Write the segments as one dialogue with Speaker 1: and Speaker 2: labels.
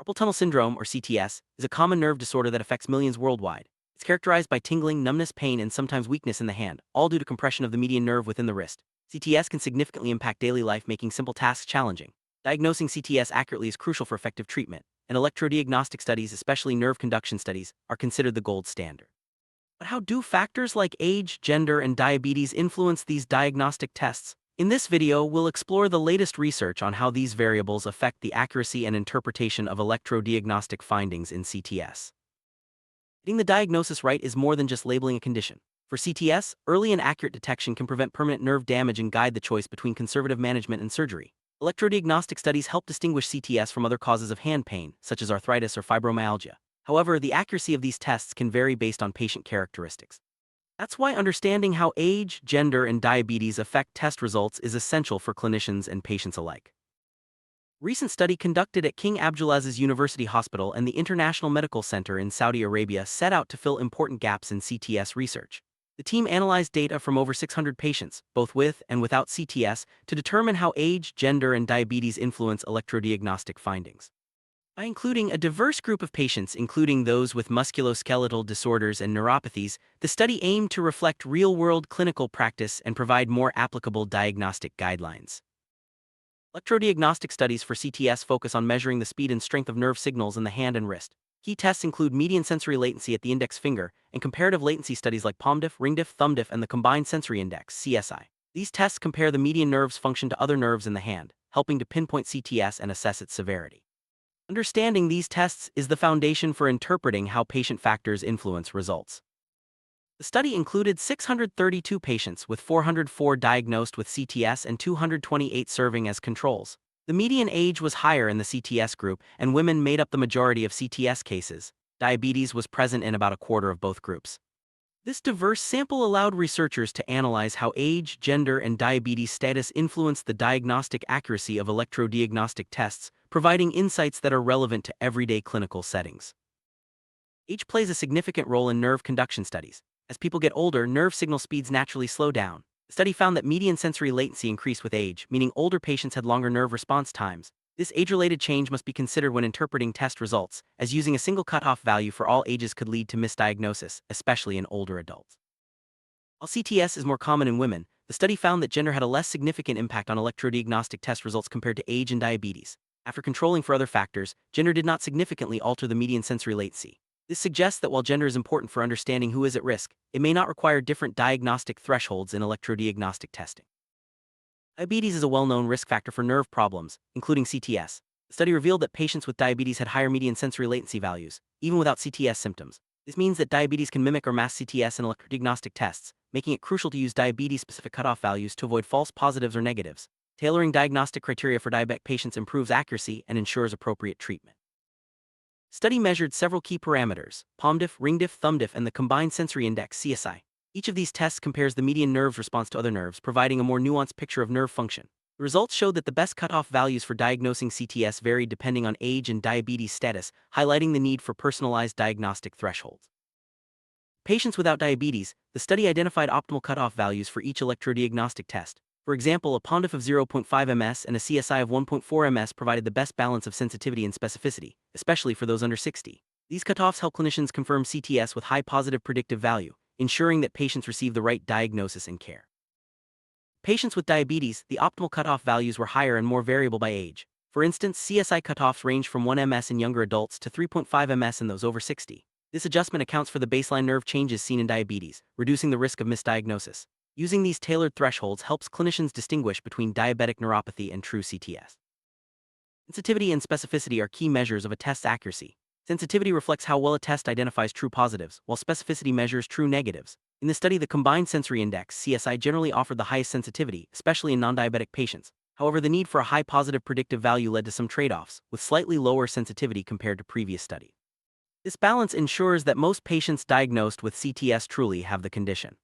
Speaker 1: Carpal tunnel syndrome, or CTS, is a common nerve disorder that affects millions worldwide. It's characterized by tingling, numbness, pain, and sometimes weakness in the hand, all due to compression of the median nerve within the wrist. CTS can significantly impact daily life, making simple tasks challenging. Diagnosing CTS accurately is crucial for effective treatment, and electrodiagnostic studies, especially nerve conduction studies, are considered the gold standard. But how do factors like age, gender, and diabetes influence these diagnostic tests? In this video, we'll explore the latest research on how these variables affect the accuracy and interpretation of electrodiagnostic findings in CTS. Getting the diagnosis right is more than just labeling a condition. For CTS, early and accurate detection can prevent permanent nerve damage and guide the choice between conservative management and surgery. Electrodiagnostic studies help distinguish CTS from other causes of hand pain, such as arthritis or fibromyalgia. However, the accuracy of these tests can vary based on patient characteristics. That's why understanding how age, gender, and diabetes affect test results is essential for clinicians and patients alike. Recent study conducted at King Abdulaziz University Hospital and the International Medical Center in Saudi Arabia set out to fill important gaps in CTS research. The team analyzed data from over 600 patients, both with and without CTS, to determine how age, gender, and diabetes influence electrodiagnostic findings. By including a diverse group of patients, including those with musculoskeletal disorders and neuropathies, the study aimed to reflect real-world clinical practice and provide more applicable diagnostic guidelines. Electrodiagnostic studies for CTS focus on measuring the speed and strength of nerve signals in the hand and wrist. Key tests include median sensory latency at the index finger and comparative latency studies like palm-diff, ring-diff, thumb-diff, and the combined sensory index (CSI). These tests compare the median nerve's function to other nerves in the hand, helping to pinpoint CTS and assess its severity. Understanding these tests is the foundation for interpreting how patient factors influence results. The study included 632 patients, with 404 diagnosed with CTS and 228 serving as controls. The median age was higher in the CTS group, and women made up the majority of CTS cases. Diabetes was present in about a quarter of both groups. This diverse sample allowed researchers to analyze how age, gender, and diabetes status influence the diagnostic accuracy of electrodiagnostic tests, providing insights that are relevant to everyday clinical settings. Age plays a significant role in nerve conduction studies. As people get older, nerve signal speeds naturally slow down. The study found that median sensory latency increased with age, meaning older patients had longer nerve response times. This age-related change must be considered when interpreting test results, as using a single cutoff value for all ages could lead to misdiagnosis, especially in older adults. While CTS is more common in women, the study found that gender had a less significant impact on electrodiagnostic test results compared to age and diabetes. After controlling for other factors, gender did not significantly alter the median sensory latency. This suggests that while gender is important for understanding who is at risk, it may not require different diagnostic thresholds in electrodiagnostic testing. Diabetes is a well-known risk factor for nerve problems, including CTS. The study revealed that patients with diabetes had higher median sensory latency values, even without CTS symptoms. This means that diabetes can mimic or mask CTS in electrodiagnostic tests, making it crucial to use diabetes-specific cutoff values to avoid false positives or negatives. Tailoring diagnostic criteria for diabetic patients improves accuracy and ensures appropriate treatment. Study measured several key parameters: palm-diff, ring-diff, thumb-diff, and the combined sensory index (CSI). Each of these tests compares the median nerve's response to other nerves, providing a more nuanced picture of nerve function. The results showed that the best cutoff values for diagnosing CTS varied depending on age and diabetes status, highlighting the need for personalized diagnostic thresholds. Patients without diabetes, the study identified optimal cutoff values for each electrodiagnostic test. For example, a palm-diff of 0.5 ms and a CSI of 1.4 ms provided the best balance of sensitivity and specificity, especially for those under 60. These cutoffs help clinicians confirm CTS with high positive predictive value, ensuring that patients receive the right diagnosis and care. Patients with diabetes, the optimal cutoff values were higher and more variable by age. For instance, CSI cutoffs range from 1 ms in younger adults to 3.5 ms in those over 60. This adjustment accounts for the baseline nerve changes seen in diabetes, reducing the risk of misdiagnosis. Using these tailored thresholds helps clinicians distinguish between diabetic neuropathy and true CTS. Sensitivity and specificity are key measures of a test's accuracy. Sensitivity reflects how well a test identifies true positives, while specificity measures true negatives. In the study, the combined sensory index (CSI) generally offered the highest sensitivity, especially in non-diabetic patients. However, the need for a high positive predictive value led to some trade-offs, with slightly lower sensitivity compared to previous studies. This balance ensures that most patients diagnosed with CTS truly have the condition.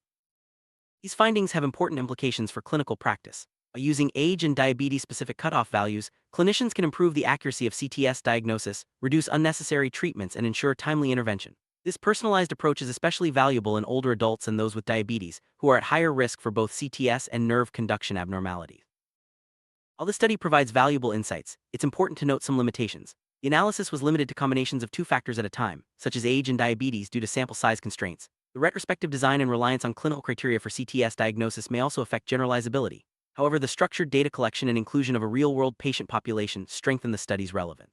Speaker 1: These findings have important implications for clinical practice. By using age and diabetes-specific cutoff values, clinicians can improve the accuracy of CTS diagnosis, reduce unnecessary treatments, and ensure timely intervention. This personalized approach is especially valuable in older adults and those with diabetes, who are at higher risk for both CTS and nerve conduction abnormalities. While this study provides valuable insights, it's important to note some limitations. The analysis was limited to combinations of two factors at a time, such as age and diabetes due to sample size constraints. The retrospective design and reliance on clinical criteria for CTS diagnosis may also affect generalizability. However, the structured data collection and inclusion of a real-world patient population strengthen the study's relevance.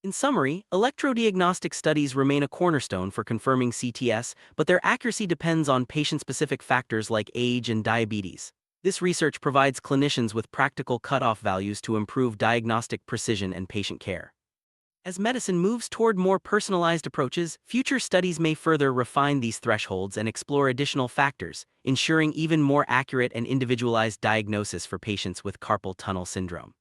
Speaker 1: In summary, electrodiagnostic studies remain a cornerstone for confirming CTS, but their accuracy depends on patient-specific factors like age and diabetes. This research provides clinicians with practical cutoff values to improve diagnostic precision and patient care. As medicine moves toward more personalized approaches, future studies may further refine these thresholds and explore additional factors, ensuring even more accurate and individualized diagnosis for patients with carpal tunnel syndrome.